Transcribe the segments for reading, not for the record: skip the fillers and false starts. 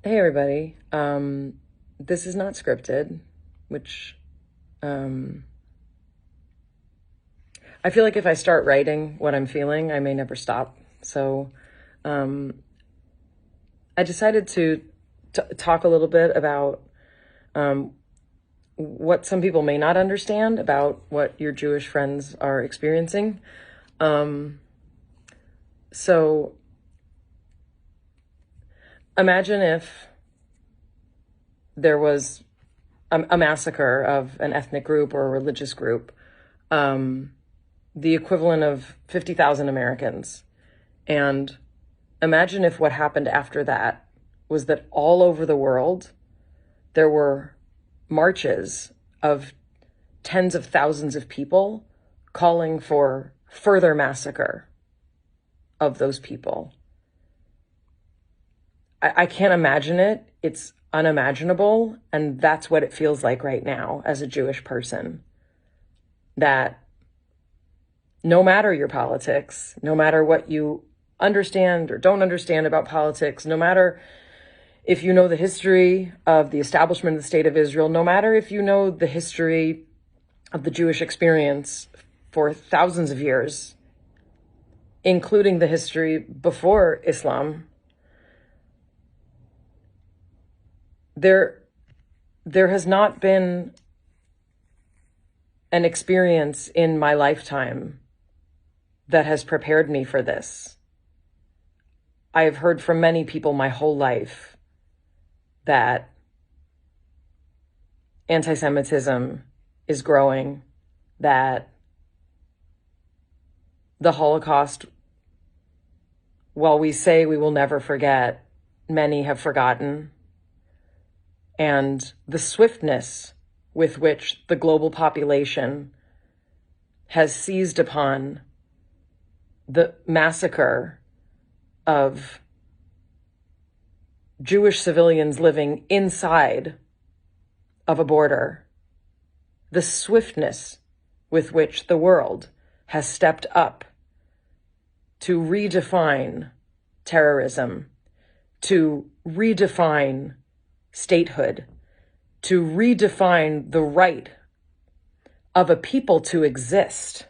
Hey everybody. This is not scripted, which um, I feel like if I start writing what I'm feeling, I may never stop. So um, I decided to talk a little bit about um, what some people may not understand about what your Jewish friends are experiencing. Um, so imagine if there was a massacre of an ethnic group or a religious group. The equivalent of 50,000 Americans. And imagine if what happened after that was that all over the world, there were marches of tens of thousands of people calling for further massacre of those people. I can't imagine it. It's unimaginable. And that's what it feels like right now as a Jewish person. That no matter your politics, no matter what you understand or don't understand about politics, no matter if you know the history of the establishment of the state of Israel, no matter if you know the history of the Jewish experience for thousands of years, including the history before Islam, there has not been an experience in my lifetime that has prepared me for this. I have heard from many people my whole life that anti-Semitism is growing, that the Holocaust, while we say we will never forget, many have forgotten, and the swiftness with which the global population has seized upon the massacre of Jewish civilians living inside of a border, the swiftness with which the world has stepped up to redefine terrorism, to redefine statehood, to redefine the right of a people to exist.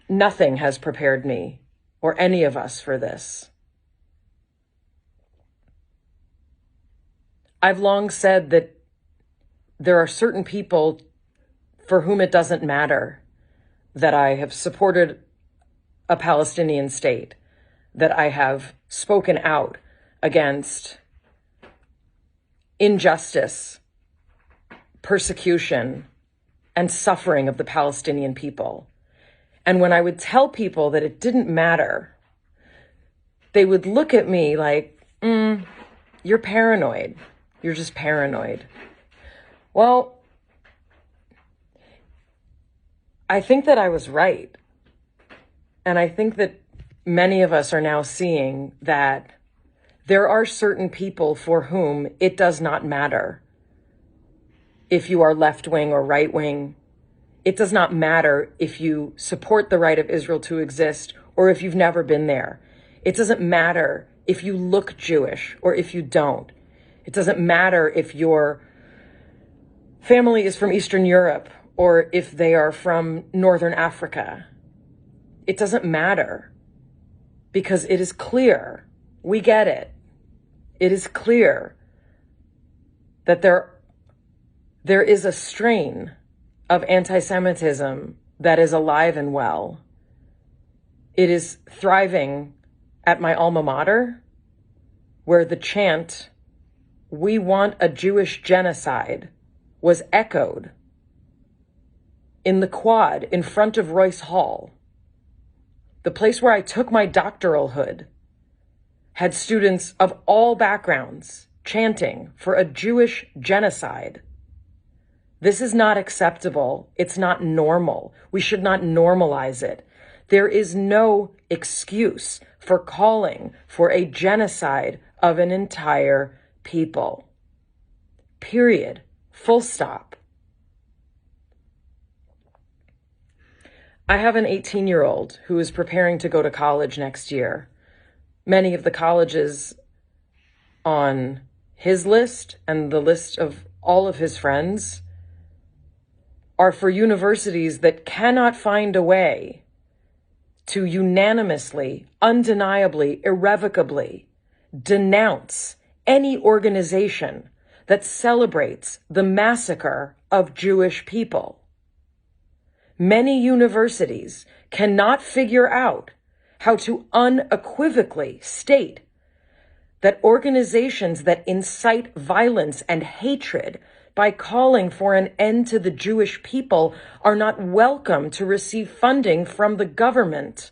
Nothing has prepared me or any of us for this. I've long said that there are certain people for whom it doesn't matter that I have supported a Palestinian state, that I have spoken out against injustice, persecution, and suffering of the Palestinian people. And when I would tell people that it didn't matter, they would look at me like, you're paranoid. You're just paranoid. Well, I think that I was right. And I think that many of us are now seeing that there are certain people for whom it does not matter if you are left-wing or right-wing. It does not matter if you support the right of Israel to exist or if you've never been there. It doesn't matter if you look Jewish or if you don't. It doesn't matter if your family is from Eastern Europe or if they are from Northern Africa. It doesn't matter because it is clear. We get it. It is clear that there is a strain of anti-Semitism that is alive and well. It is thriving at my alma mater, where the chant, "We want a Jewish genocide," was echoed in the quad in front of Royce Hall. The place where I took my doctoralhood had students of all backgrounds chanting for a Jewish genocide. This is not acceptable. It's not normal. We should not normalize it. There is no excuse for calling for a genocide of an entire people. Period. Full stop. I have an 18-year-old who is preparing to go to college next year. Many of the colleges on his list and the list of all of his friends are for universities that cannot find a way to unanimously, undeniably, irrevocably denounce any organization that celebrates the massacre of Jewish people. Many universities cannot figure out how to unequivocally state that organizations that incite violence and hatred by calling for an end to the Jewish people are not welcome to receive funding from the government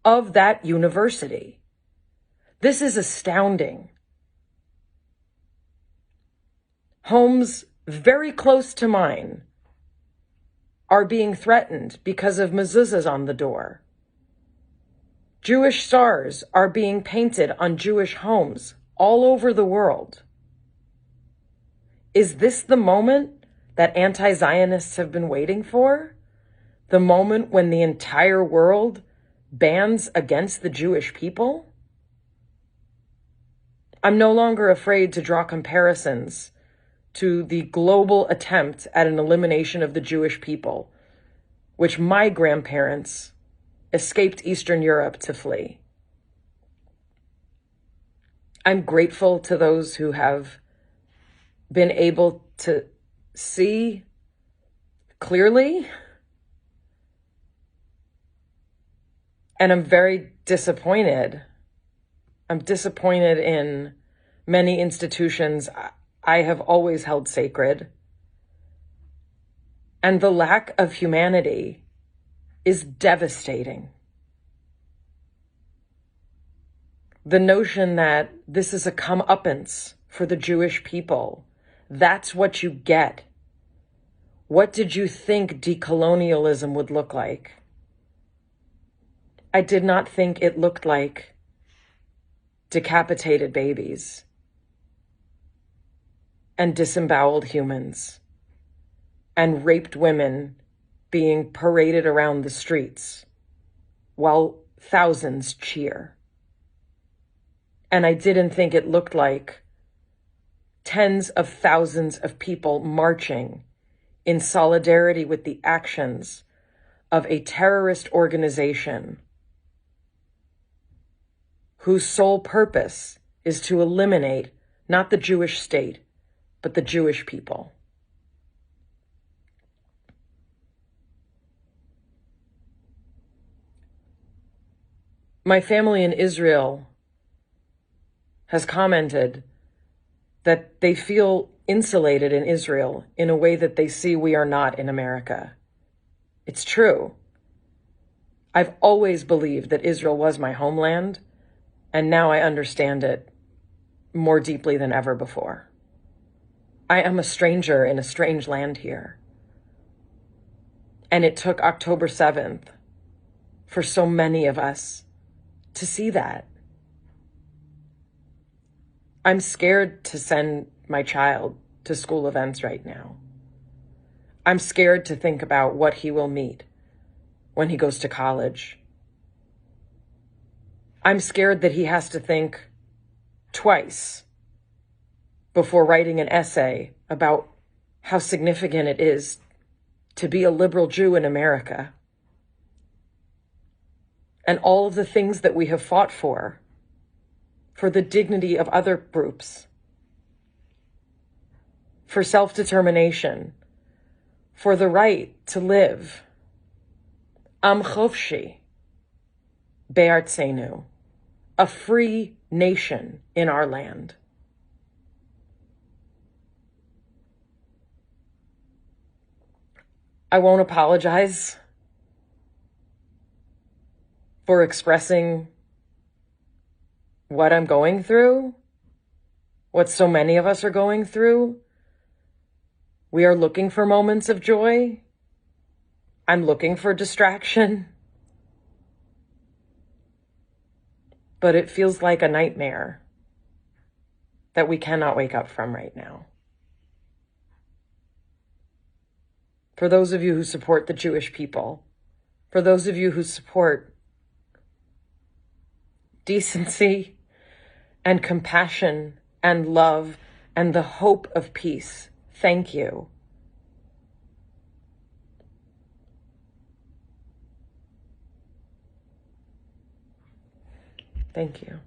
of that university. This is astounding. Homes very close to mine are being threatened because of mezuzahs on the door. Jewish stars are being painted on Jewish homes all over the world. Is this the moment that anti-Zionists have been waiting for? The moment when the entire world bans against the Jewish people? I'm no longer afraid to draw comparisons to the global attempt at an elimination of the Jewish people, which my grandparents escaped Eastern Europe to flee. I'm grateful to those who have been able to see clearly, and I'm very disappointed. I'm disappointed in many institutions I have always held sacred. And the lack of humanity is devastating. The notion that this is a comeuppance for the Jewish people, that's what you get. What did you think decolonialism would look like? I did not think it looked like decapitated babies and disemboweled humans and raped women being paraded around the streets while thousands cheer. And I didn't think it looked like tens of thousands of people marching in solidarity with the actions of a terrorist organization whose sole purpose is to eliminate not the Jewish state, but the Jewish people. My family in Israel has commented that they feel insulated in Israel in a way that they see we are not in America. It's true. I've always believed that Israel was my homeland, and now I understand it more deeply than ever before. I am a stranger in a strange land here. And it took October 7th for so many of us to see that. I'm scared to send my child to school events right now. I'm scared to think about what he will meet when he goes to college. I'm scared that he has to think twice before writing an essay about how significant it is to be a liberal Jew in America. And all of the things that we have fought for the dignity of other groups, for self-determination, for the right to live. Am chofshi be'artzenu, a free nation in our land. I won't apologize for expressing what I'm going through, what so many of us are going through. We are looking for moments of joy. I'm looking for distraction. But it feels like a nightmare that we cannot wake up from right now. For those of you who support the Jewish people, for those of you who support decency and compassion and love and the hope of peace. Thank you. Thank you.